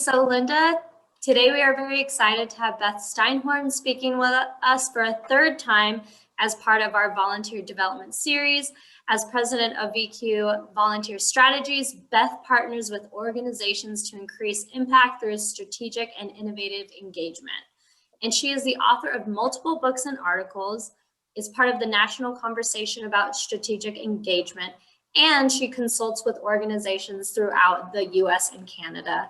So Linda, today we are very excited to have Beth Steinhorn speaking with us for a third time as part of our volunteer development series. As president of VQ Volunteer Strategies, Beth partners with organizations to increase impact through strategic and innovative engagement. And she is the author of multiple books and articles, is part of the national conversation about strategic engagement, and she consults with organizations throughout the US and Canada.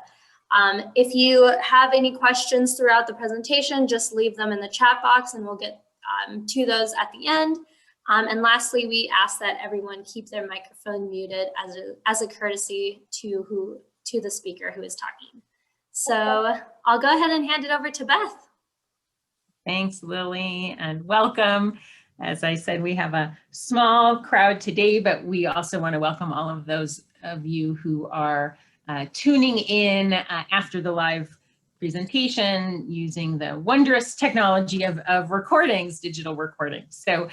If you have any questions throughout the presentation, just leave them in the chat box and we'll get to those at the end. And lastly, we ask that everyone keep their microphone muted as a courtesy to the speaker who is talking. So I'll go ahead and hand it over to Beth. Thanks, Lily, and welcome. As I said, we have a small crowd today, but we also want to welcome all of those of you who are tuning in after the live presentation using the wondrous technology of recordings, digital recordings. So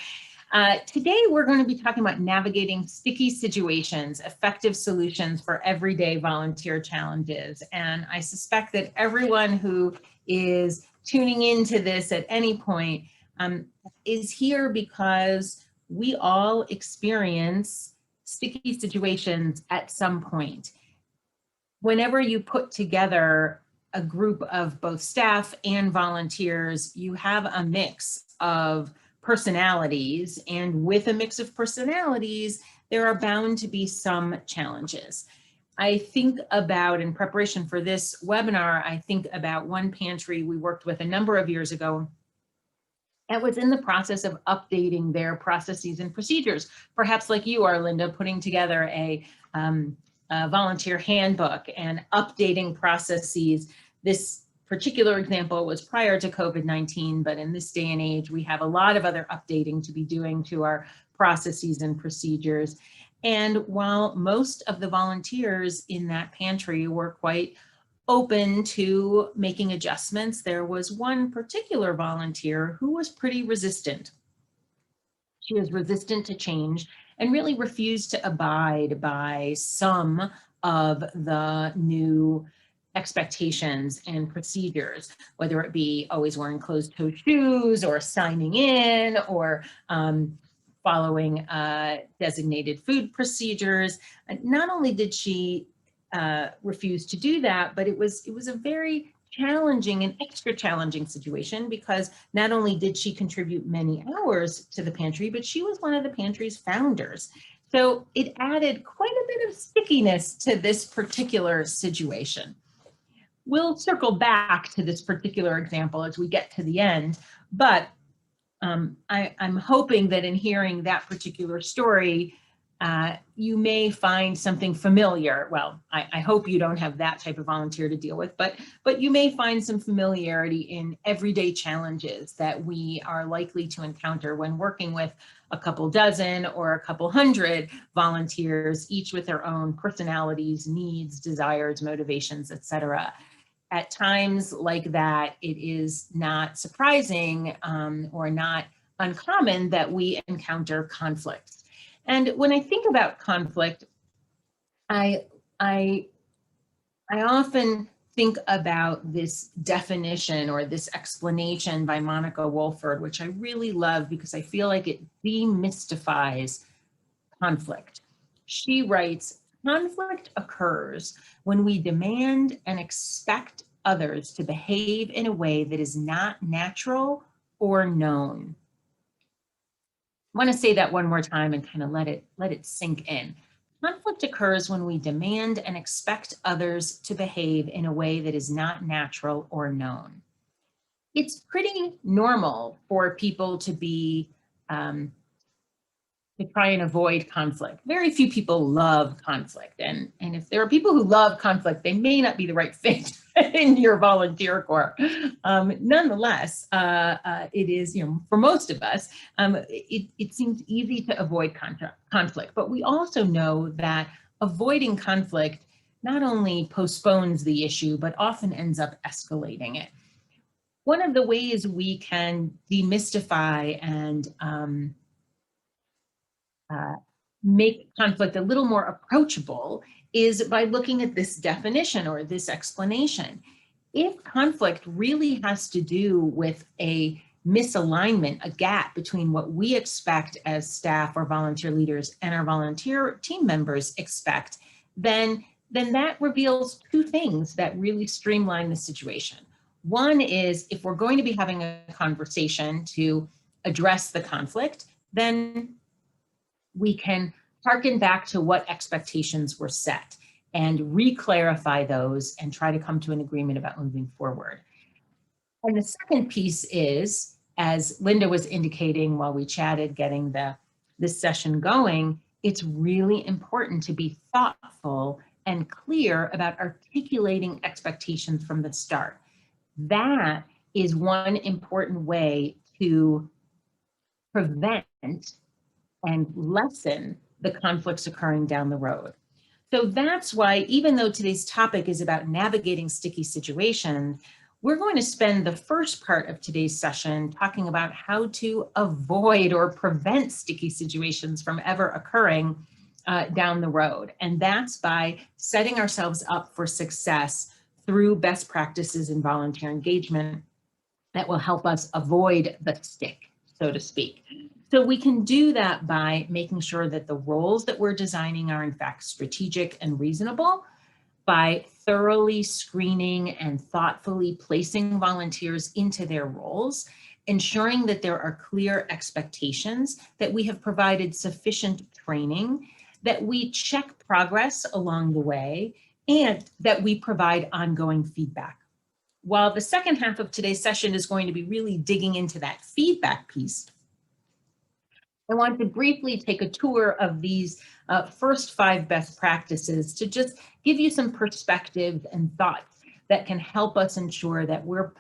today we're going to be talking about navigating sticky situations, effective solutions for everyday volunteer challenges. And I suspect that everyone who is tuning into this at any point is here because we all experience sticky situations at some point. Whenever you put together a group of both staff and volunteers, you have a mix of personalities, and with a mix of personalities, there are bound to be some challenges. I think about, in preparation for this webinar, I think about one pantry we worked with a number of years ago and was in the process of updating their processes and procedures, perhaps like you are, Linda, putting together a volunteer handbook and updating processes. This particular example was prior to COVID-19, but in this day and age, we have a lot of other updating to be doing to our processes and procedures. And while most of the volunteers in that pantry were quite open to making adjustments, there was one particular volunteer who was pretty resistant. She was resistant to change and really refused to abide by some of the new expectations and procedures, whether it be always wearing closed-toe shoes or signing in or following designated food procedures. And not only did she refuse to do that, but it was a very challenging and extra challenging situation because not only did she contribute many hours to the pantry, but she was one of the pantry's founders. So it added quite a bit of stickiness to this particular situation. We'll circle back to this particular example as we get to the end, but I'm hoping that in hearing that particular story, you may find something familiar. Well, I hope you don't have that type of volunteer to deal with, but you may find some familiarity in everyday challenges that we are likely to encounter when working with a couple dozen or a couple hundred volunteers, each with their own personalities, needs, desires, motivations, etc. At times like that, it is not surprising or not uncommon that we encounter conflict. And when I think about conflict, I often think about this definition or this explanation by Monica Wolford, which I really love because I feel like it demystifies conflict. She writes, conflict occurs when we demand and expect others to behave in a way that is not natural or known. I want to say that one more time and kind of let it sink in. Conflict occurs when we demand and expect others to behave in a way that is not natural or known. It's pretty normal for people to be to try and avoid conflict. Very few people love conflict. And if there are people who love conflict, they may not be the right fit in your volunteer corps. Nonetheless, it is, for most of us, it seems easy to avoid conflict. But we also know that avoiding conflict not only postpones the issue, but often ends up escalating it. One of the ways we can demystify and make conflict a little more approachable is by looking at this definition or this explanation. If conflict really has to do with a misalignment, a gap between what we expect as staff or volunteer leaders and our volunteer team members expect, then that reveals two things that really streamline the situation. One is, if we're going to be having a conversation to address the conflict, then we can harken back to what expectations were set and re-clarify those and try to come to an agreement about moving forward. And the second piece is, as Linda was indicating while we chatted, getting this session going, it's really important to be thoughtful and clear about articulating expectations from the start. That is one important way to prevent and lessen the conflicts occurring down the road. So that's why, even though today's topic is about navigating sticky situations, we're going to spend the first part of today's session talking about how to avoid or prevent sticky situations from ever occurring down the road. And that's by setting ourselves up for success through best practices in volunteer engagement that will help us avoid the stick, so to speak. So we can do that by making sure that the roles that we're designing are in fact strategic and reasonable, by thoroughly screening and thoughtfully placing volunteers into their roles, ensuring that there are clear expectations, that we have provided sufficient training, that we check progress along the way, and that we provide ongoing feedback. While the second half of today's session is going to be really digging into that feedback piece, I want to briefly take a tour of these first 5 best practices to just give you some perspectives and thoughts that can help us ensure that we're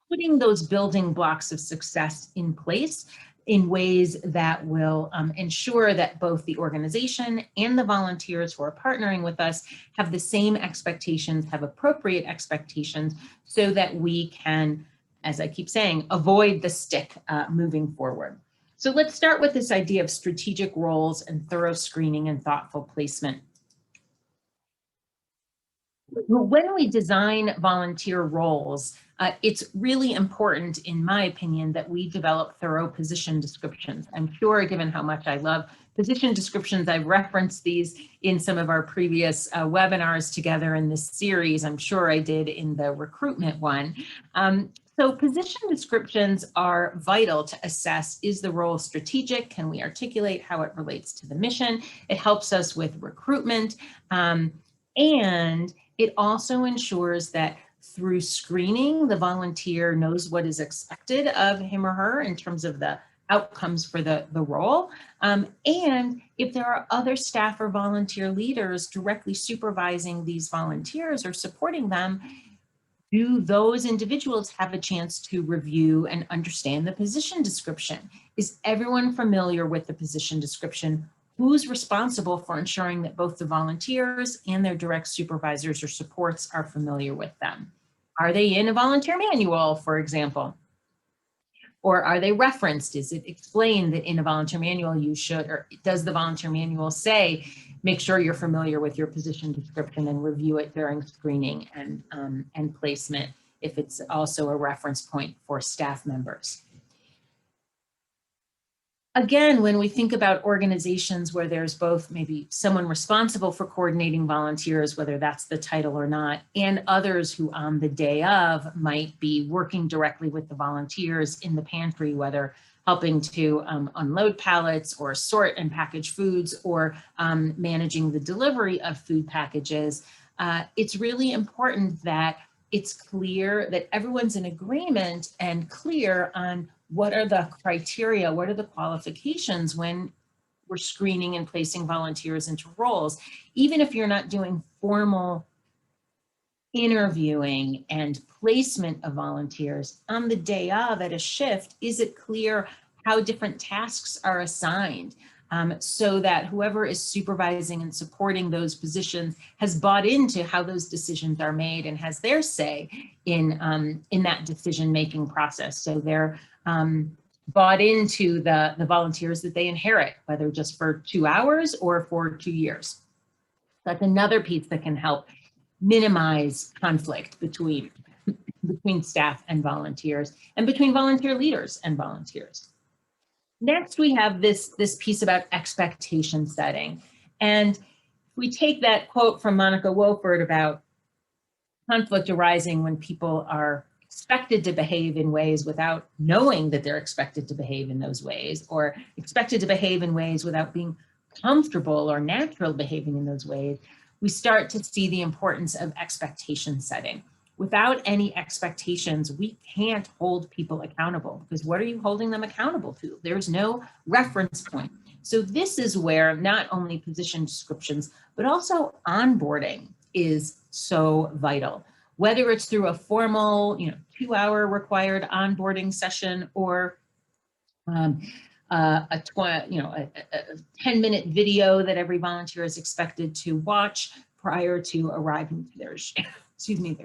putting those building blocks of success in place in ways that will ensure that both the organization and the volunteers who are partnering with us have the same expectations, have appropriate expectations, so that we can, as I keep saying, avoid the stick moving forward. So let's start with this idea of strategic roles and thorough screening and thoughtful placement. When we design volunteer roles, it's really important, in my opinion, that we develop thorough position descriptions. I'm sure, given how much I love position descriptions, I've referenced these in some of our previous webinars together in this series. I'm sure I did in the recruitment one. So position descriptions are vital to assess, is the role strategic? Can we articulate how it relates to the mission? It helps us with recruitment. And it also ensures that through screening, the volunteer knows what is expected of him or her in terms of the outcomes for the role. And if there are other staff or volunteer leaders directly supervising these volunteers or supporting them, do those individuals have a chance to review and understand the position description? Is everyone familiar with the position description? Who's responsible for ensuring that both the volunteers and their direct supervisors or supports are familiar with them? Are they in a volunteer manual, for example? Or are they referenced? Is it explained that in a volunteer manual you should, or does the volunteer manual say, make sure you're familiar with your position description and review it during screening and placement, if it's also a reference point for staff members? Again, when we think about organizations where there's both maybe someone responsible for coordinating volunteers, whether that's the title or not, and others who on the day of might be working directly with the volunteers in the pantry, whether helping to unload pallets or sort and package foods or managing the delivery of food packages, it's really important that it's clear that everyone's in agreement and clear on what are the criteria, what are the qualifications when we're screening and placing volunteers into roles. Even if you're not doing formal interviewing and placement of volunteers, on the day of at a shift, is it clear how different tasks are assigned? So that whoever is supervising and supporting those positions has bought into how those decisions are made and has their say in that decision-making process. So they're bought into the volunteers that they inherit, whether just for 2 hours or for 2 years. That's another piece that can help minimize conflict between staff and volunteers, and between volunteer leaders and volunteers. Next, we have this piece about expectation setting. And we take that quote from Monica Wolford about conflict arising when people are expected to behave in ways without knowing that they're expected to behave in those ways, or expected to behave in ways without being comfortable or natural behaving in those ways. We start to see the importance of expectation setting. Without any expectations, we can't hold people accountable, because what are you holding them accountable to? There's no reference point. So this is where not only position descriptions, but also onboarding is so vital. Whether it's through a formal, 2-hour required onboarding session, or a 10-minute video that every volunteer is expected to watch prior to arriving to their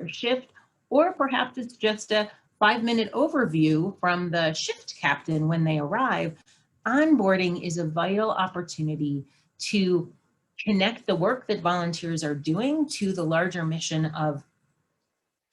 shift, or perhaps it's just a 5-minute overview from the shift captain when they arrive. Onboarding is a vital opportunity to connect the work that volunteers are doing to the larger mission of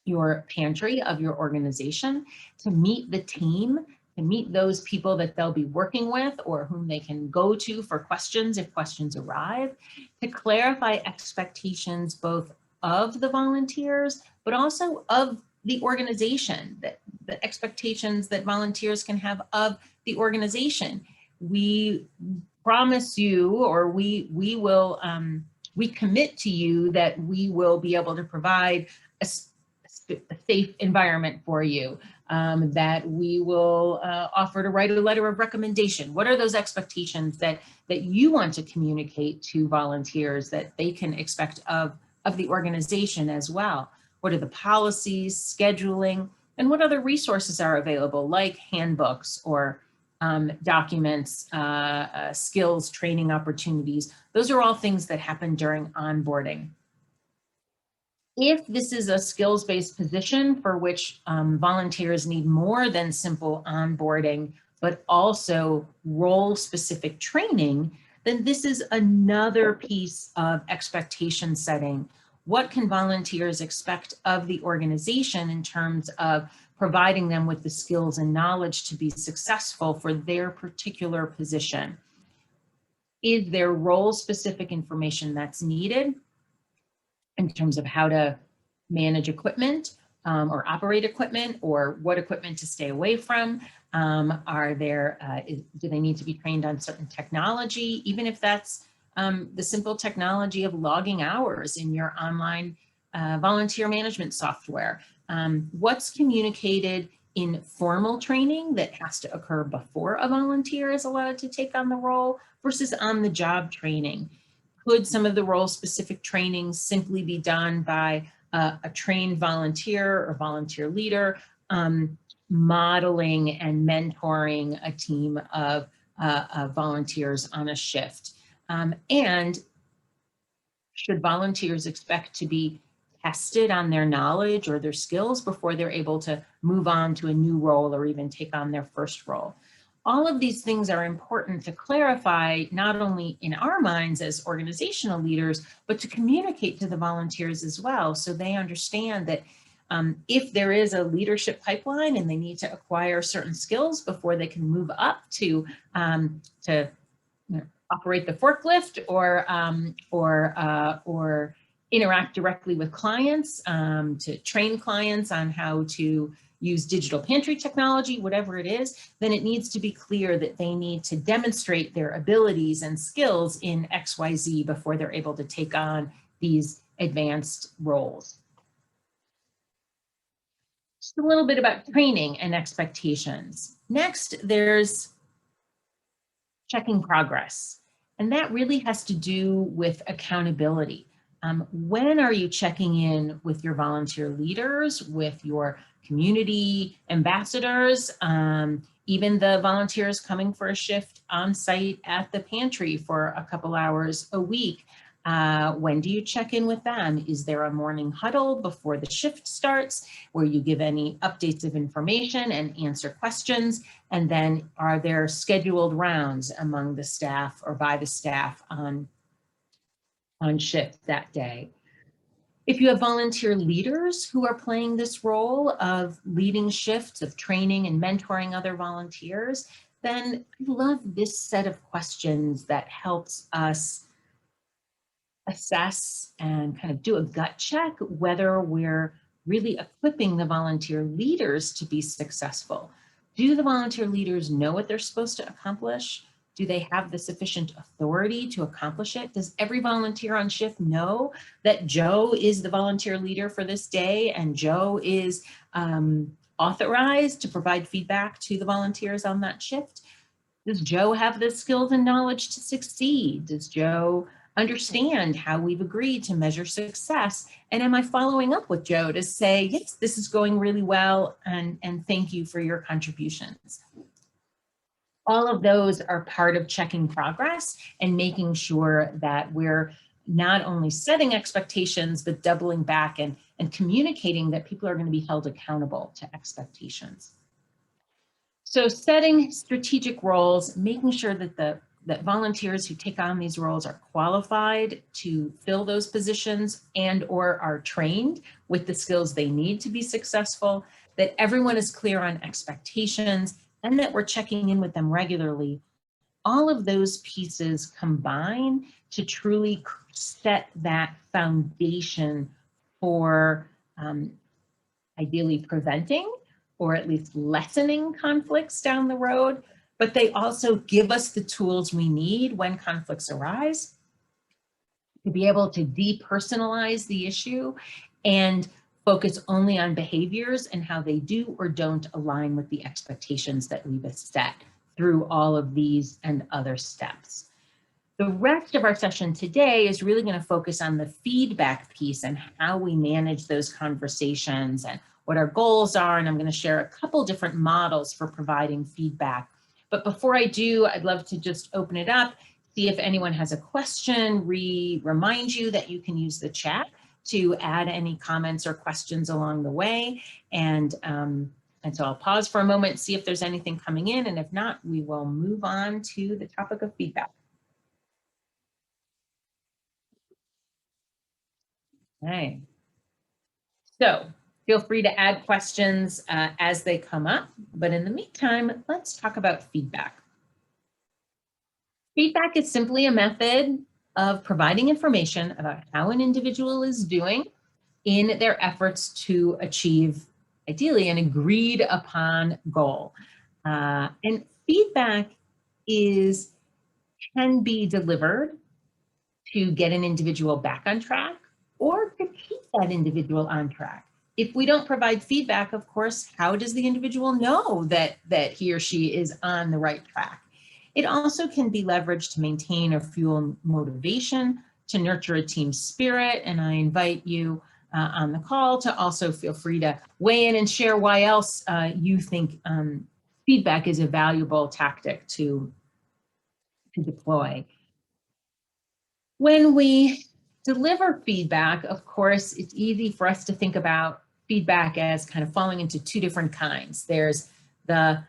your pantry, of your organization, to meet the team, to meet those people that they'll be working with or whom they can go to for questions if questions arrive, to clarify expectations both of the volunteers, but also of the organization, that the expectations that volunteers can have of the organization. We promise you, or we will, we commit to you that we will be able to provide a safe environment for you, that we will offer to write a letter of recommendation. What are those expectations that you want to communicate to volunteers that they can expect of the organization as well? What are the policies, scheduling, and what other resources are available, like handbooks or documents, skills, training opportunities? Those are all things that happen during onboarding. If this is a skills-based position for which volunteers need more than simple onboarding, but also role-specific training, then this is another piece of expectation setting. What can volunteers expect of the organization in terms of providing them with the skills and knowledge to be successful for their particular position? Is there role-specific information that's needed in terms of how to manage equipment or operate equipment, or what equipment to stay away from? Do they need to be trained on certain technology, even if that's the simple technology of logging hours in your online volunteer management software? What's communicated in formal training that has to occur before a volunteer is allowed to take on the role versus on-the-job training? Could some of the role-specific trainings simply be done by a trained volunteer or volunteer leader, modeling and mentoring a team of volunteers on a shift? And should volunteers expect to be tested on their knowledge or their skills before they're able to move on to a new role or even take on their first role? All of these things are important to clarify, not only in our minds as organizational leaders, but to communicate to the volunteers as well, so they understand that if there is a leadership pipeline and they need to acquire certain skills before they can move up to operate the forklift or interact directly with clients, to train clients on how to use digital pantry technology, whatever it is, then it needs to be clear that they need to demonstrate their abilities and skills in XYZ before they're able to take on these advanced roles. Just a little bit about training and expectations. Next, there's checking progress, and that really has to do with accountability. When are you checking in with your volunteer leaders, with your community ambassadors, even the volunteers coming for a shift on site at the pantry for a couple hours a week? When do you check in with them? Is there a morning huddle before the shift starts where you give any updates of information and answer questions? And then are there scheduled rounds among the staff or by the staff on on shift that day. If you have volunteer leaders who are playing this role of leading shifts, of training and mentoring other volunteers, then I love this set of questions that helps us assess and kind of do a gut check whether we're really equipping the volunteer leaders to be successful. Do the volunteer leaders know what they're supposed to accomplish? Do they have the sufficient authority to accomplish it? Does every volunteer on shift know that Joe is the volunteer leader for this day and Joe is authorized to provide feedback to the volunteers on that shift? Does Joe have the skills and knowledge to succeed? Does Joe understand how we've agreed to measure success? And am I following up with Joe to say, yes, this is going really well, and thank you for your contributions? All of those are part of checking progress and making sure that we're not only setting expectations, but doubling back and communicating that people are going to be held accountable to expectations. So setting strategic roles, making sure that that volunteers who take on these roles are qualified to fill those positions and or are trained with the skills they need to be successful, that everyone is clear on expectations, and that we're checking in with them regularly. All of those pieces combine to truly set that foundation for ideally preventing or at least lessening conflicts down the road, but they also give us the tools we need when conflicts arise to be able to depersonalize the issue and focus only on behaviors and how they do or don't align with the expectations that we've set through all of these and other steps. The rest of our session today is really going to focus on the feedback piece and how we manage those conversations and what our goals are. And I'm going to share a couple different models for providing feedback. But before I do, I'd love to just open it up, see if anyone has a question, remind you that you can use the chat to add any comments or questions along the way. And so I'll pause for a moment, see if there's anything coming in. And if not, we will move on to the topic of feedback. Okay. So feel free to add questions as they come up, but in the meantime, let's talk about feedback. Feedback is simply a method of providing information about how an individual is doing in their efforts to achieve, ideally, an agreed upon goal. And feedback can be delivered to get an individual back on track or to keep that individual on track. If we don't provide feedback, of course, how does the individual know that he or she is on the right track? It also can be leveraged to maintain or fuel motivation, to nurture a team spirit. And I invite you on the call to also feel free to weigh in and share why else you think feedback is a valuable tactic to deploy. When we deliver feedback, of course, it's easy for us to think about feedback as kind of falling into two different kinds. There's the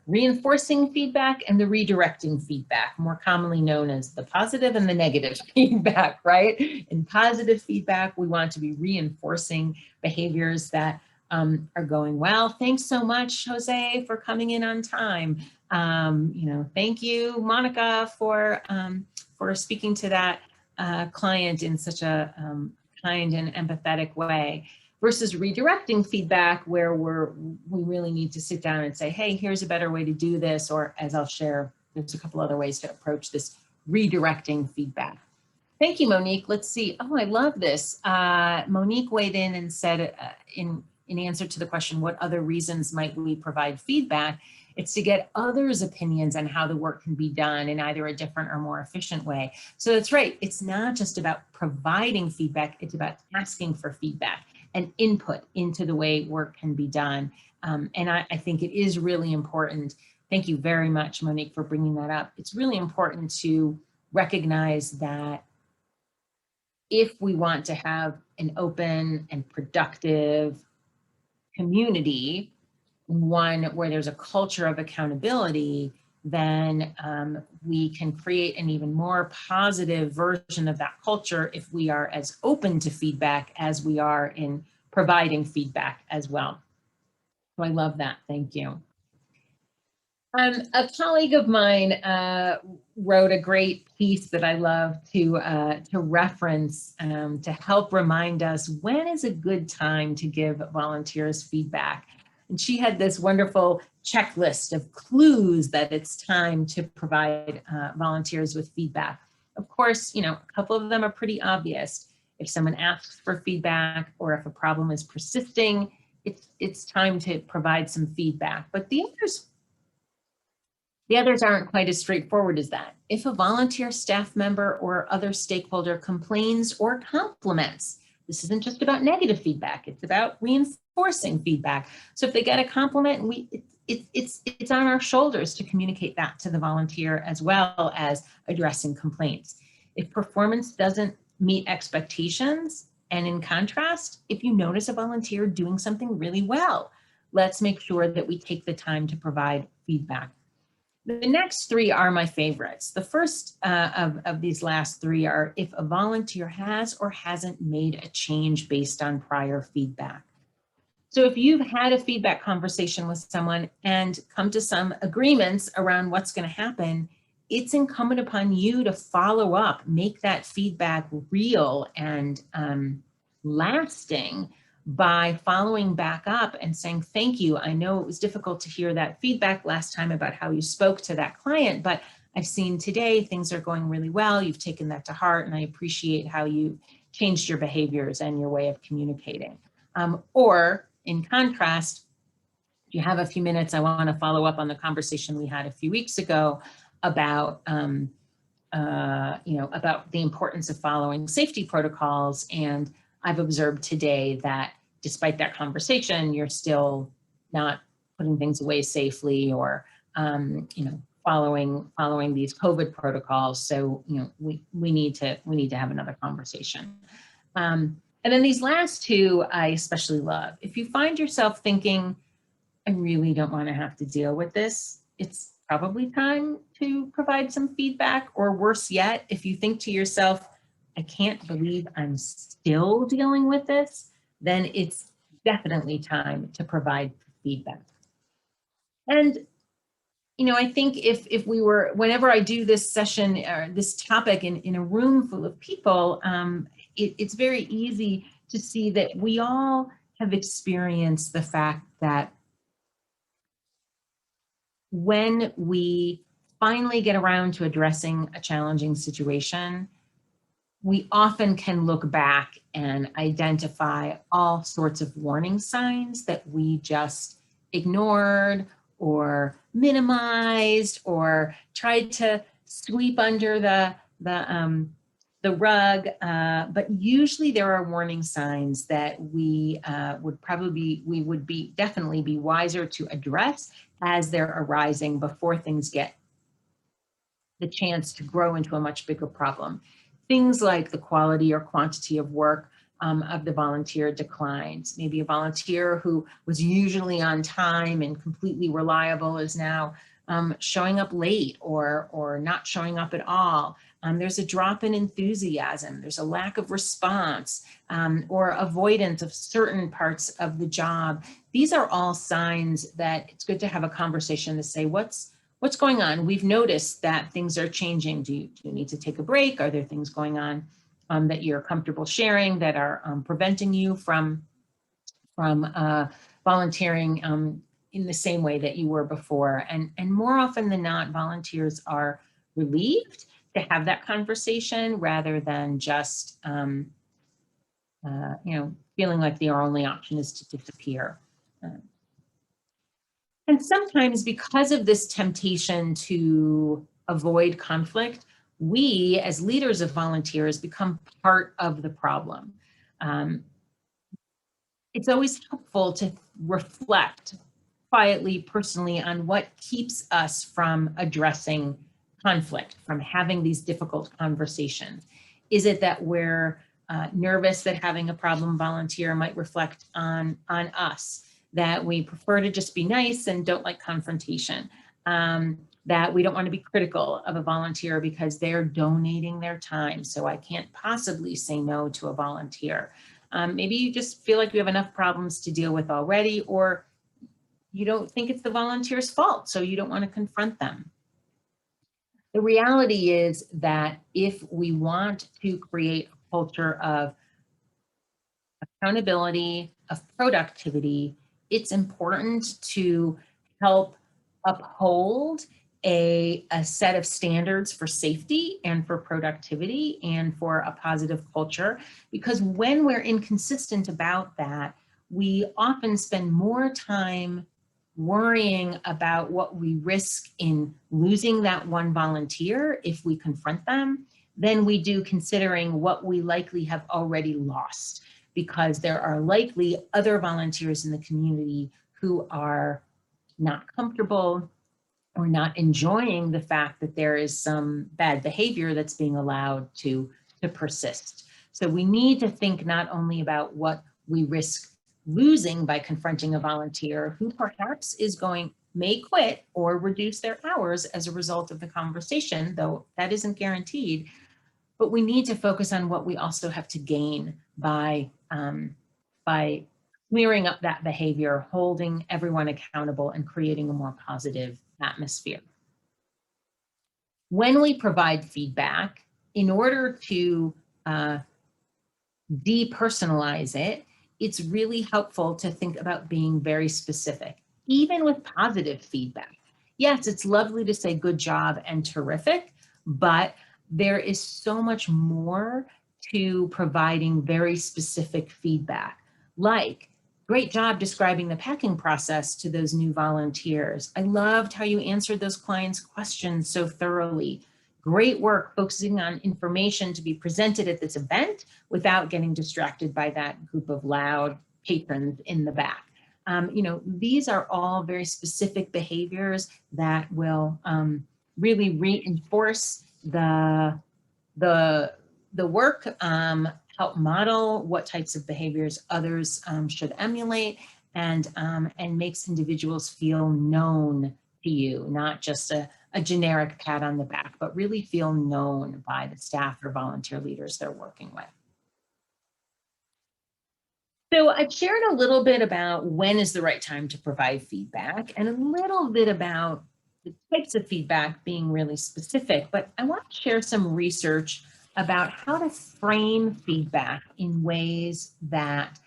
reinforcing feedback and the redirecting feedback, more commonly known as the positive and the negative feedback, right? In positive feedback, we want to be reinforcing behaviors that are going well. Thanks so much, Jose, for coming in on time. Thank you, Monica, for speaking to that client in such a kind and empathetic way, versus redirecting feedback where we really need to sit down and say, hey, here's a better way to do this, or as I'll share, there's a couple other ways to approach this redirecting feedback. Thank you, Monique. Let's see. Oh, I love this. Monique weighed in and said in answer to the question, what other reasons might we provide feedback? It's to get others' opinions on how the work can be done in either a different or more efficient way. So that's right. It's not just about providing feedback. It's about asking for feedback and input into the way work can be done. And I think it is really important. Thank you very much, Monique, for bringing that up. It's really important to recognize that if we want to have an open and productive community, one where there's a culture of accountability, then we can create an even more positive version of that culture if we are as open to feedback as we are in providing feedback as well. So I love that. Thank you. A colleague of mine wrote a great piece that I love to reference to help remind us when is a good time to give volunteers feedback. And she had this wonderful checklist of clues that it's time to provide volunteers with feedback. Of course, you know, a couple of them are pretty obvious. If someone asks for feedback or if a problem is persisting, it's time to provide some feedback. But the others aren't quite as straightforward as that. If a volunteer staff member or other stakeholder complains or compliments, this isn't just about negative feedback, it's about reinforcing feedback. So if they get a compliment, it's on our shoulders to communicate that to the volunteer as well as addressing complaints. If performance doesn't meet expectations, and in contrast, if you notice a volunteer doing something really well, let's make sure that we take the time to provide feedback. The next three are my favorites. The first of these last three are if a volunteer has or hasn't made a change based on prior feedback. So if you've had a feedback conversation with someone and come to some agreements around what's going to happen, it's incumbent upon you to follow up, make that feedback real and lasting by following back up and saying, thank you. I know it was difficult to hear that feedback last time about how you spoke to that client, but I've seen today things are going really well. You've taken that to heart and I appreciate how you changed your behaviors and your way of communicating. Or in contrast, if you have a few minutes, I want to follow up on the conversation we had a few weeks ago about about the importance of following safety protocols. And I've observed today that despite that conversation, you're still not putting things away safely or, following these COVID protocols. So, we need to have another conversation. And then these last two, I especially love. If you find yourself thinking, I really don't want to have to deal with this, it's probably time to provide some feedback. Or worse yet, if you think to yourself, I can't believe I'm still dealing with this, then it's definitely time to provide feedback. And, I think if we were, whenever I do this session or this topic in a room full of people, it's very easy to see that we all have experienced the fact that when we finally get around to addressing a challenging situation, we often can look back and identify all sorts of warning signs that we just ignored or minimized or tried to sweep under the rug. But usually there are warning signs that we would definitely be wiser to address as they're arising before things get the chance to grow into a much bigger problem. Things like the quality or quantity of work of the volunteer declines. Maybe a volunteer who was usually on time and completely reliable is now showing up late or not showing up at all. There's a drop in enthusiasm, there's a lack of response or avoidance of certain parts of the job. These are all signs that it's good to have a conversation to say, what's going on? We've noticed that things are changing. Do you need to take a break? Are there things going on that you're comfortable sharing that are preventing you from volunteering in the same way that you were before? And more often than not, volunteers are relieved to have that conversation rather than just feeling like their only option is to disappear. And sometimes because of this temptation to avoid conflict, we as leaders of volunteers become part of the problem. It's always helpful to reflect quietly, personally, on what keeps us from addressing conflict, from having these difficult conversations. Is it that we're nervous that having a problem volunteer might reflect on us? That we prefer to just be nice and don't like confrontation? that we don't want to be critical of a volunteer because they're donating their time. So I can't possibly say no to a volunteer. Maybe you just feel like you have enough problems to deal with already, or you don't think it's the volunteer's fault, so you don't want to confront them. The reality is that if we want to create a culture of accountability, of productivity, it's important to help uphold a set of standards for safety and for productivity and for a positive culture. Because when we're inconsistent about that, we often spend more time worrying about what we risk in losing that one volunteer if we confront them than we do considering what we likely have already lost, because there are likely other volunteers in the community who are not comfortable or not enjoying the fact that there is some bad behavior that's being allowed to persist. So we need to think not only about what we risk losing by confronting a volunteer who perhaps may quit or reduce their hours as a result of the conversation, though that isn't guaranteed. But we need to focus on what we also have to gain by clearing up that behavior, holding everyone accountable, and creating a more positive atmosphere. When we provide feedback, in order to depersonalize it, it's really helpful to think about being very specific, even with positive feedback. Yes, it's lovely to say good job and terrific, but there is so much more to providing very specific feedback, like, great job describing the packing process to those new volunteers. I loved how you answered those clients' questions so thoroughly. Great work focusing on information to be presented at this event without getting distracted by that group of loud patrons in the back. These are all very specific behaviors that will really reinforce the work, help model what types of behaviors others should emulate, and makes individuals feel known to you, not just a generic pat on the back, but really feel known by the staff or volunteer leaders they're working with. So I've shared a little bit about when is the right time to provide feedback, and a little bit about the types of feedback being really specific, but I want to share some research about how to frame feedback in ways that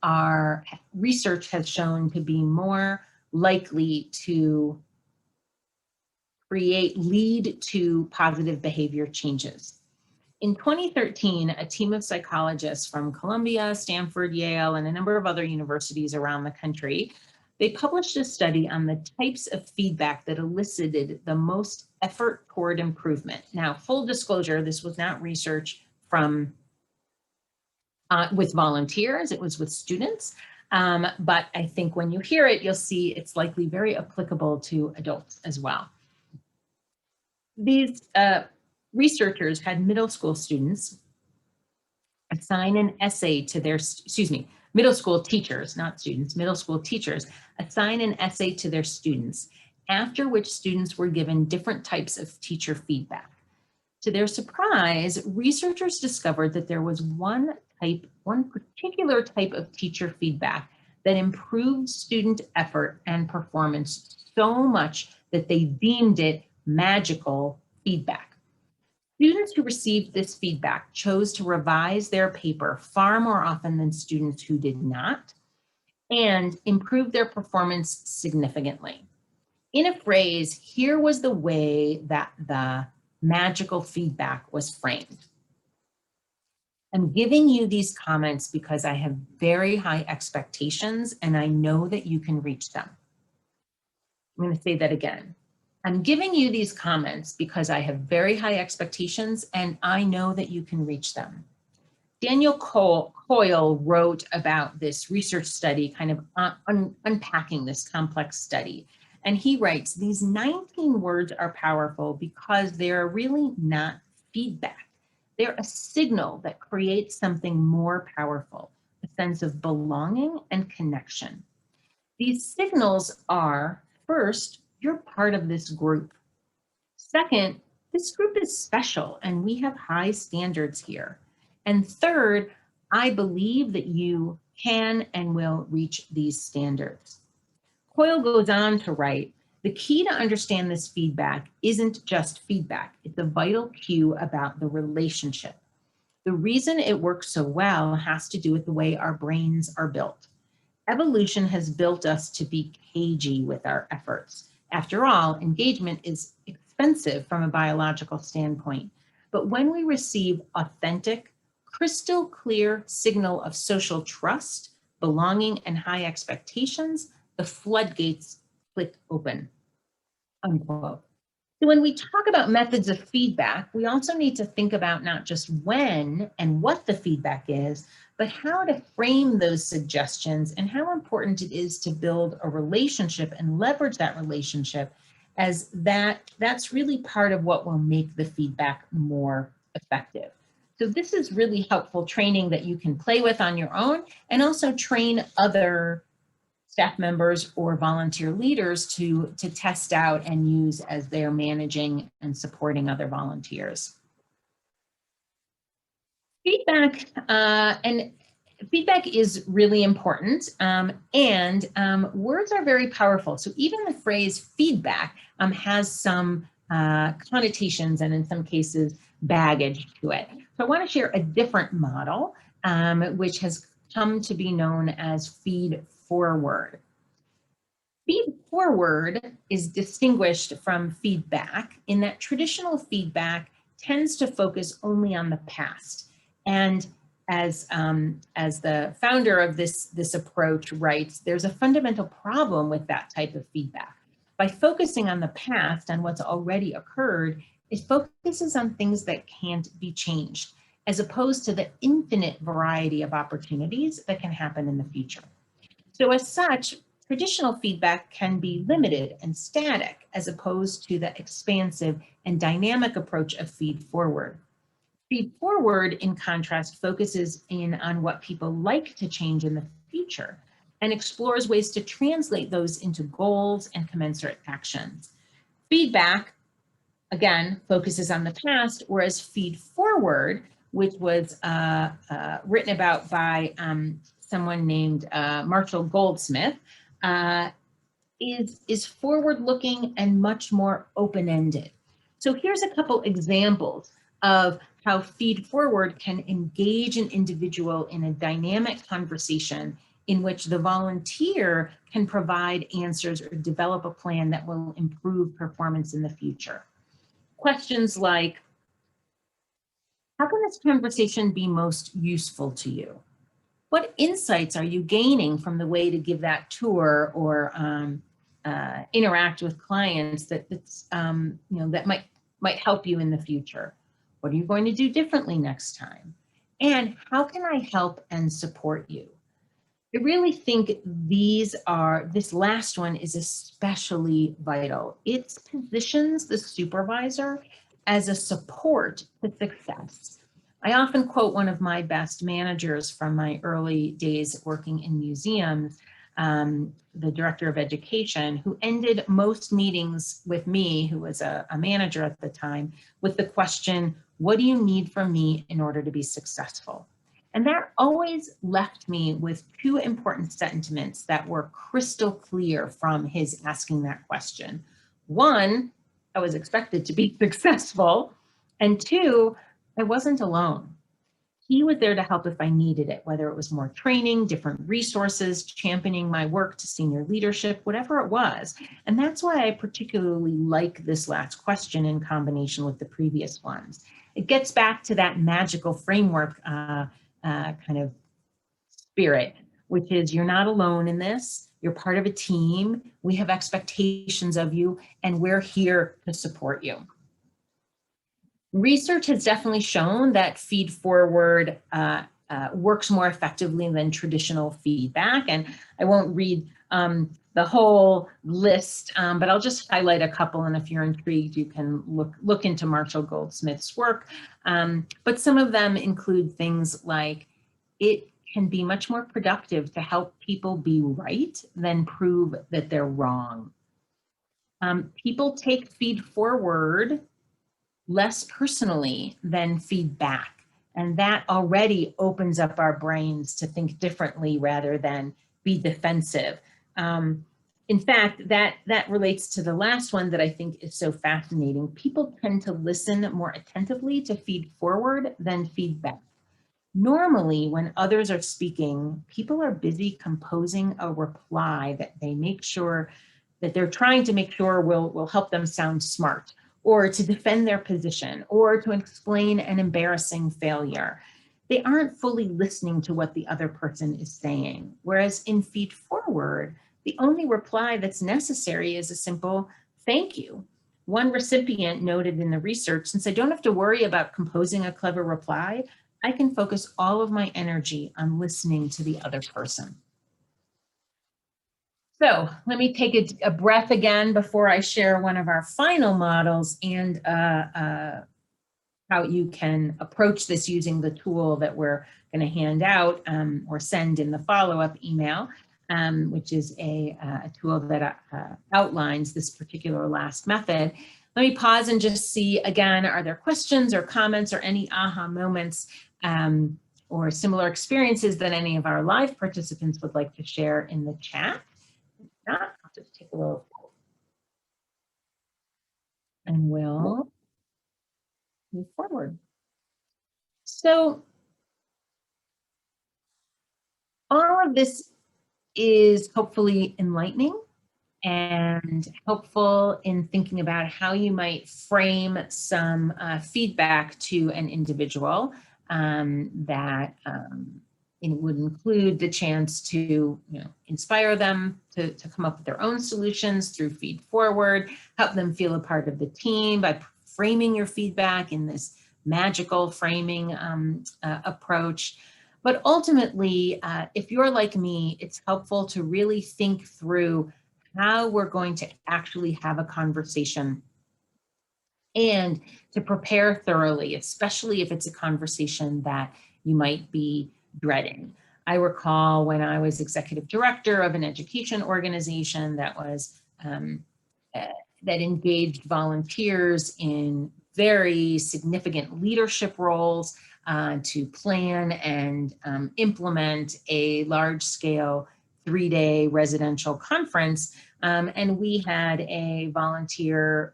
our research has shown to be more likely to lead to positive behavior changes. In 2013, a team of psychologists from Columbia, Stanford, Yale, and a number of other universities around the country, they published a study on the types of feedback that elicited the most effort toward improvement. Now, full disclosure, this was not research from with volunteers, it was with students. But I think when you hear it, you'll see it's likely very applicable to adults as well. These researchers had middle school students assign an essay to their, middle school teachers, not students, middle school teachers, assign an essay to their students, after which students were given different types of teacher feedback. To their surprise, researchers discovered that there was one particular type of teacher feedback that improved student effort and performance so much that they deemed it magical feedback. Students who received this feedback chose to revise their paper far more often than students who did not, and improved their performance significantly. In a phrase, here was the way that the magical feedback was framed. I'm giving you these comments because I have very high expectations and I know that you can reach them. I'm going to say that again. I'm giving you these comments because I have very high expectations and I know that you can reach them. Daniel Coyle wrote about this research study, kind of unpacking this complex study. And he writes, these 19 words are powerful because they're really not feedback. They're a signal that creates something more powerful, a sense of belonging and connection. These signals are, first, you're part of this group. Second, this group is special and we have high standards here. And third, I believe that you can and will reach these standards. Coyle goes on to write, the key to understand this feedback isn't just feedback, it's a vital cue about the relationship. The reason it works so well has to do with the way our brains are built. Evolution has built us to be cagey with our efforts. After all, engagement is expensive from a biological standpoint. But when we receive authentic, crystal clear signal of social trust, belonging, and high expectations, the floodgates click open, unquote. So when we talk about methods of feedback, we also need to think about not just when and what the feedback is, but how to frame those suggestions and how important it is to build a relationship and leverage that relationship, as that's really part of what will make the feedback more effective. So this is really helpful training that you can play with on your own and also train other staff members or volunteer leaders to test out and use as they're managing and supporting other volunteers. Feedback feedback is really important, and words are very powerful. So even the phrase feedback has some connotations and in some cases baggage to it. So I want to share a different model, which has come to be known as feed forward. Feed forward is distinguished from feedback in that traditional feedback tends to focus only on the past. And as the founder of this approach writes, there's a fundamental problem with that type of feedback. By focusing on the past, on what's already occurred, it focuses on things that can't be changed, as opposed to the infinite variety of opportunities that can happen in the future. So as such, traditional feedback can be limited and static, as opposed to the expansive and dynamic approach of feed forward. Feed forward, in contrast, focuses in on what people like to change in the future and explores ways to translate those into goals and commensurate actions. Feedback, again, focuses on the past, whereas feed forward, which was written about by someone named Marshall Goldsmith, is forward-looking and much more open-ended. So here's a couple examples of how feed forward can engage an individual in a dynamic conversation in which the volunteer can provide answers or develop a plan that will improve performance in the future. Questions like, how can this conversation be most useful to you? What insights are you gaining from the way to give that tour or interact with clients that might help you in the future? What are you going to do differently next time? And how can I help and support you? I really think this last one is especially vital. It positions the supervisor as a support to success. I often quote one of my best managers from my early days working in museums, the director of education, who ended most meetings with me, who was a manager at the time, with the question, what do you need from me in order to be successful? And that always left me with two important sentiments that were crystal clear from his asking that question. One, I was expected to be successful. And two, I wasn't alone. He was there to help if I needed it, whether it was more training, different resources, championing my work to senior leadership, whatever it was. And that's why I particularly like this last question in combination with the previous ones. It gets back to that magical framework kind of spirit, which is you're not alone in this, you're part of a team, we have expectations of you, and we're here to support you. Research has definitely shown that feed forward works more effectively than traditional feedback. And I won't read the whole list, but I'll just highlight a couple. And if you're intrigued, you can look into Marshall Goldsmith's work. But some of them include things like it can be much more productive to help people be right than prove that they're wrong. People take feed forward less personally than feedback. And that already opens up our brains to think differently rather than be defensive. In fact, that relates to the last one that I think is so fascinating. People tend to listen more attentively to feed forward than feedback. Normally, when others are speaking, people are busy composing a reply that they make sure that they're trying to make sure will help them sound smart, or to defend their position, or to explain an embarrassing failure. They aren't fully listening to what the other person is saying. Whereas in feed forward, the only reply that's necessary is a simple thank you. One recipient noted in the research, since I don't have to worry about composing a clever reply, I can focus all of my energy on listening to the other person. So let me take a breath again before I share one of our final models and how you can approach this using the tool that we're going to hand out or send in the follow-up email, which is a tool that outlines this particular last method. Let me pause and just see again, are there questions or comments or any aha moments or similar experiences that any of our live participants would like to share in the chat? Not, I'll just take a little and we'll move forward. So all of this is hopefully enlightening and helpful in thinking about how you might frame some feedback to an individual that it would include the chance to inspire them to come up with their own solutions through feed forward, help them feel a part of the team by framing your feedback in this magical framing approach. But ultimately, if you're like me, it's helpful to really think through how we're going to actually have a conversation and to prepare thoroughly, especially if it's a conversation that you might be dreading. I recall when I was executive director of an education organization that was that engaged volunteers in very significant leadership roles to plan and implement a large-scale 3-day residential conference. And we had a volunteer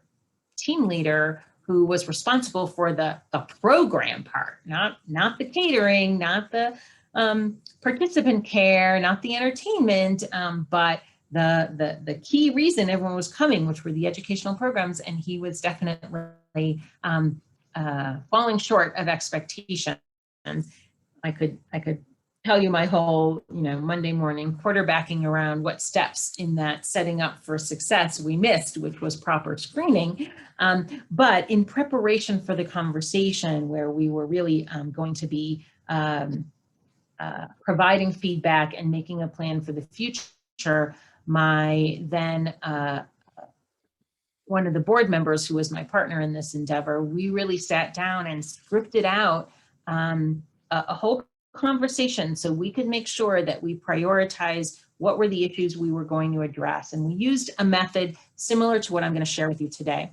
team leader who was responsible for the program part, not the catering, not the participant care, not the entertainment, but the key reason everyone was coming, which were the educational programs, and he was definitely falling short of expectations. I could tell you my whole Monday morning quarterbacking around what steps in that setting up for success we missed, which was proper screening. But in preparation for the conversation where we were really going to be providing feedback and making a plan for the future, my then one of the board members who was my partner in this endeavor, we really sat down and scripted out a whole conversation so we could make sure that we prioritized what were the issues we were going to address. And we used a method similar to what I'm going to share with you today.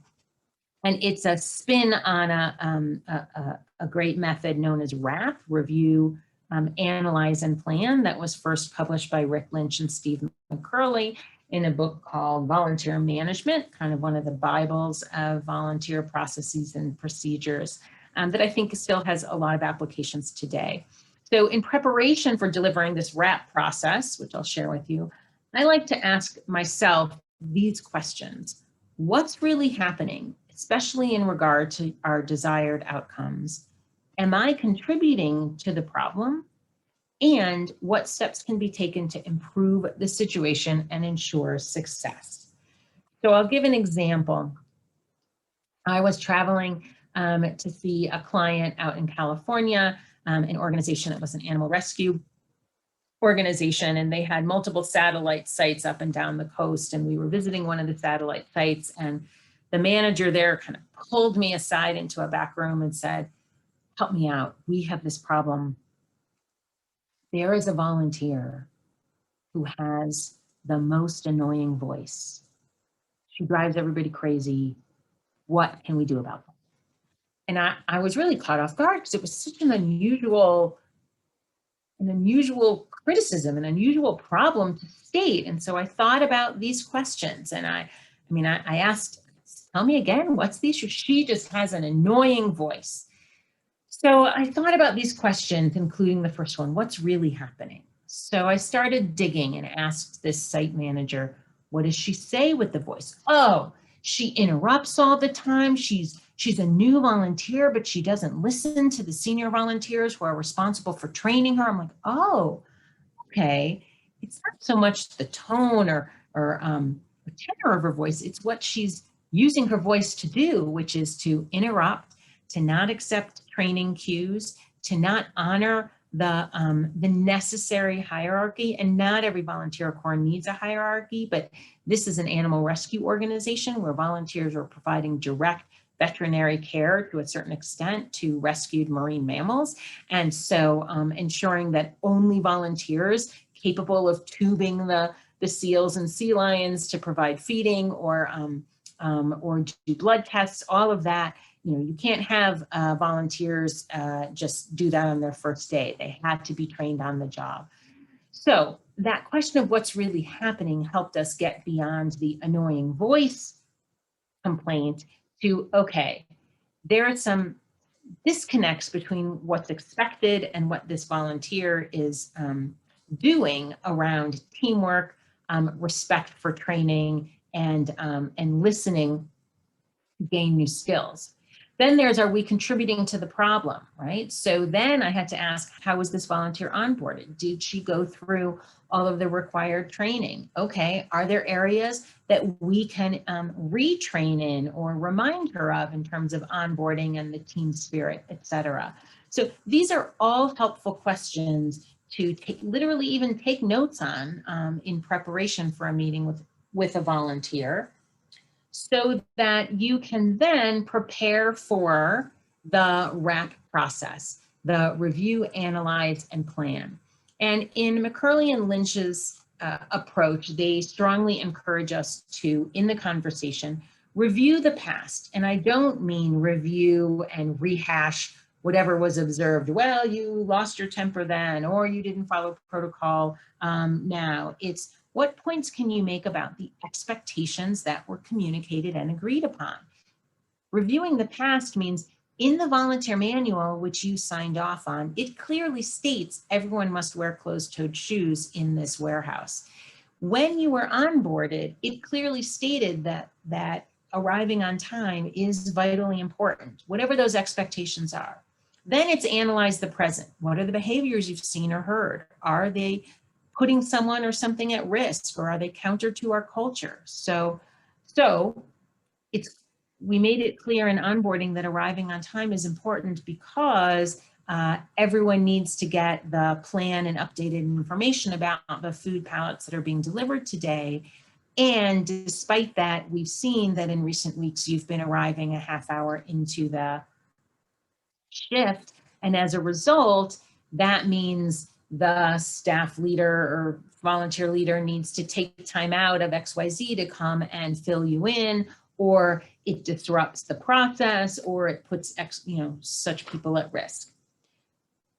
And it's a spin on a great method known as RAP, Review, Analyze, and Plan, that was first published by Rick Lynch and Steve McCurley in a book called Volunteer Management, kind of one of the Bibles of volunteer processes and procedures that I think still has a lot of applications today. So in preparation for delivering this RAP process, which I'll share with you, I like to ask myself these questions. What's really happening, especially in regard to our desired outcomes? Am I contributing to the problem? And what steps can be taken to improve the situation and ensure success? So I'll give an example. I was traveling to see a client out in California, an organization that was an animal rescue organization, and they had multiple satellite sites up and down the coast. And we were visiting one of the satellite sites, and the manager there kind of pulled me aside into a back room and said, "Help me out. We have this problem. There is a volunteer who has the most annoying voice. She drives everybody crazy. What can we do about that? And I was really caught off guard because it was such an unusual criticism, an unusual problem to state. And so I thought about these questions, and I asked, tell me again, what's the issue? She just has an annoying voice. So I thought about these questions, including the first one, what's really happening? So I started digging and asked this site manager, what does she say with the voice? Oh, she interrupts all the time. She's a new volunteer, but she doesn't listen to the senior volunteers who are responsible for training her. I'm like, oh, okay. It's not so much the tone or the tenor of her voice. It's what she's using her voice to do, which is to interrupt, to not accept training cues, to not honor the necessary hierarchy. And not every volunteer corps needs a hierarchy, but this is an animal rescue organization where volunteers are providing direct veterinary care to a certain extent to rescued marine mammals. And so ensuring that only volunteers capable of tubing the seals and sea lions to provide feeding or do blood tests, all of that. You can't have volunteers just do that on their first day. They had to be trained on the job. So that question of what's really happening helped us get beyond the annoying voice complaint to, okay, there are some disconnects between what's expected and what this volunteer is doing around teamwork, respect for training, and listening to gain new skills. Then there's, are we contributing to the problem, right? So then I had to ask, how was this volunteer onboarded? Did she go through all of the required training? Okay, are there areas that we can retrain in or remind her of in terms of onboarding and the team spirit, et cetera? So these are all helpful questions to literally even take notes on in preparation for a meeting with a volunteer, so that you can then prepare for the RAP process, the review, analyze, and plan. And in McCurley and Lynch's approach, they strongly encourage us to, in the conversation, review the past. And I don't mean review and rehash whatever was observed. Well, you lost your temper then, or you didn't follow protocol now. It's, what points can you make about the expectations that were communicated and agreed upon? Reviewing the past means in the volunteer manual, which you signed off on, it clearly states everyone must wear closed-toed shoes in this warehouse. When you were onboarded, it clearly stated that arriving on time is vitally important, whatever those expectations are. Then it's analyze the present. What are the behaviors you've seen or heard? Are they putting someone or something at risk, or are they counter to our culture? So we made it clear in onboarding that arriving on time is important because everyone needs to get the plan and updated information about the food pallets that are being delivered today. And despite that, we've seen that in recent weeks, you've been arriving a half hour into the shift. And as a result, that means the staff leader or volunteer leader needs to take time out of XYZ to come and fill you in, or it disrupts the process, or it puts such people at risk.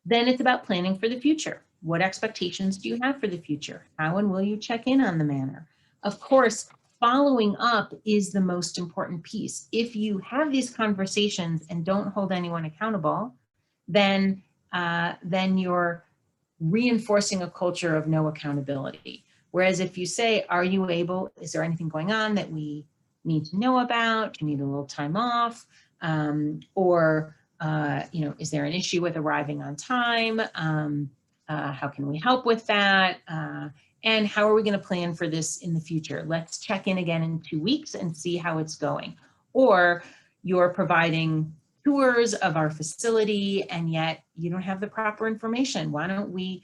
Then it's about planning for the future. What expectations do you have for the future? How and will you check in on the manner? Of course, following up is the most important piece. If you have these conversations and don't hold anyone accountable, then you're reinforcing a culture of no accountability. Whereas if you say, are you able, is there anything going on that we need to know about? Do you need a little time off? Is there an issue with arriving on time? How can we help with that? And how are we going to plan for this in the future? Let's check in again in 2 weeks and see how it's going. Or you're providing tours of our facility and yet you don't have the proper information. Why don't we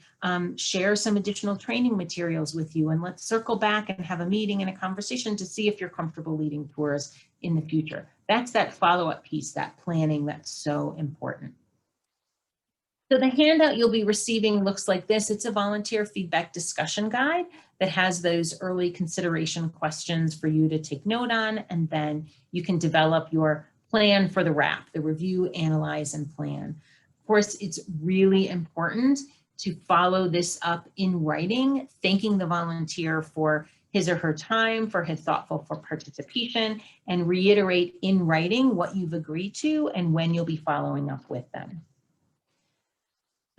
share some additional training materials with you, and let's circle back and have a meeting and a conversation to see if you're comfortable leading tours in the future. That's that follow-up piece, that planning, that's so important. So the handout you'll be receiving looks like this. It's a volunteer feedback discussion guide that has those early consideration questions for you to take note on, and then you can develop your plan for the RAP, the review, analyze, and plan. Of course, it's really important to follow this up in writing, thanking the volunteer for his or her time, for his thoughtful participation, and reiterate in writing what you've agreed to and when you'll be following up with them.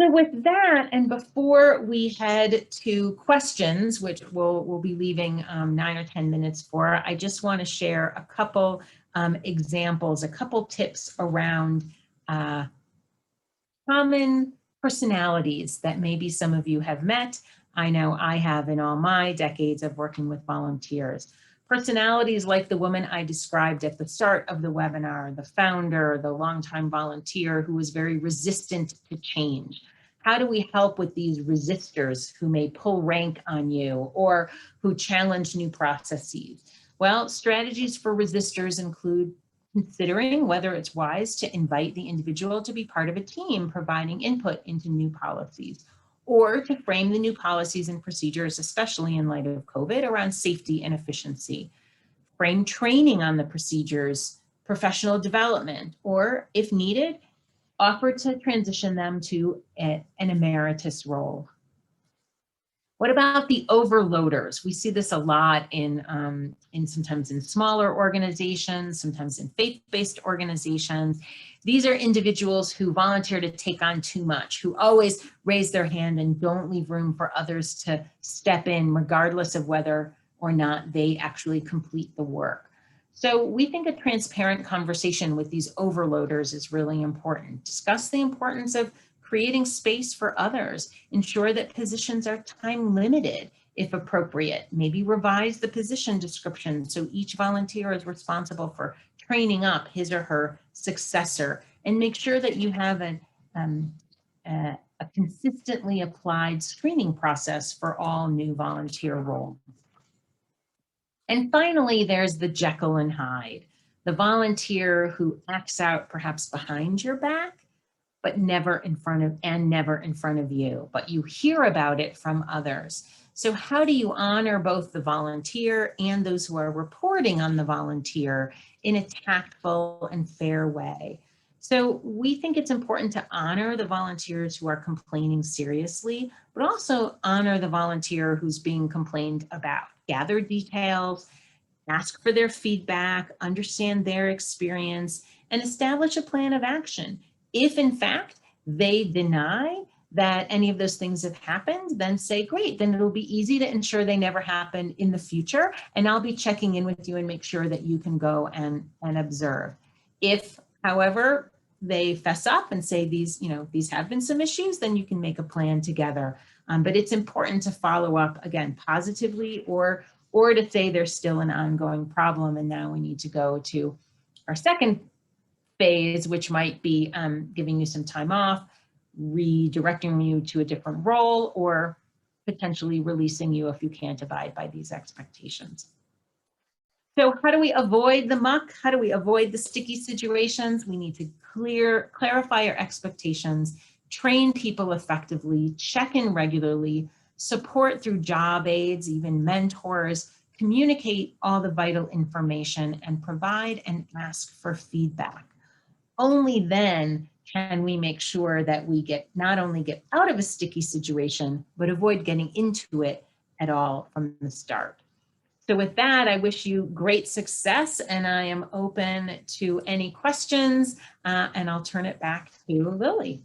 So with that, and before we head to questions, which we'll be leaving 9 or 10 minutes for, I just want to share a couple examples, a couple tips around common personalities that maybe some of you have met. I know I have in all my decades of working with volunteers. Personalities like the woman I described at the start of the webinar, the founder, the longtime volunteer who was very resistant to change. How do we help with these resistors who may pull rank on you or who challenge new processes? Well, strategies for resistors include considering whether it's wise to invite the individual to be part of a team providing input into new policies, or to frame the new policies and procedures, especially in light of COVID, around safety and efficiency. Frame training on the procedures, professional development, or if needed, offer to transition them to an emeritus role. What about the overloaders? We see this a lot in sometimes in smaller organizations, sometimes in faith-based organizations. These are individuals who volunteer to take on too much, who always raise their hand and don't leave room for others to step in, regardless of whether or not they actually complete the work. So we think a transparent conversation with these overloaders is really important. Discuss the importance of creating space for others, ensure that positions are time limited if appropriate, maybe revise the position description so each volunteer is responsible for training up his or her successor, and make sure that you have a consistently applied screening process for all new volunteer roles. And finally, there's the Jekyll and Hyde, the volunteer who acts out perhaps behind your back, but never in front of you, but you hear about it from others. So how do you honor both the volunteer and those who are reporting on the volunteer in a tactful and fair way? So we think it's important to honor the volunteers who are complaining seriously, but also honor the volunteer who's being complained about. Gather details, ask for their feedback, understand their experience, and establish a plan of action. If in fact they deny that any of those things have happened, then say, great, then it'll be easy to ensure they never happen in the future. And I'll be checking in with you and make sure that you can go and observe. If, however, they fess up and say these have been some issues, then you can make a plan together. But it's important to follow up, again, positively or to say there's still an ongoing problem and now we need to go to our second phase, which might be giving you some time off, redirecting you to a different role, or potentially releasing you if you can't abide by these expectations. So how do we avoid the muck? How do we avoid the sticky situations? We need to clarify our expectations, train people effectively, check in regularly, support through job aids, even mentors, communicate all the vital information, and provide and ask for feedback. Only then can we make sure that we not only get out of a sticky situation, but avoid getting into it at all from the start. So with that, I wish you great success, and I am open to any questions, and I'll turn it back to Lily.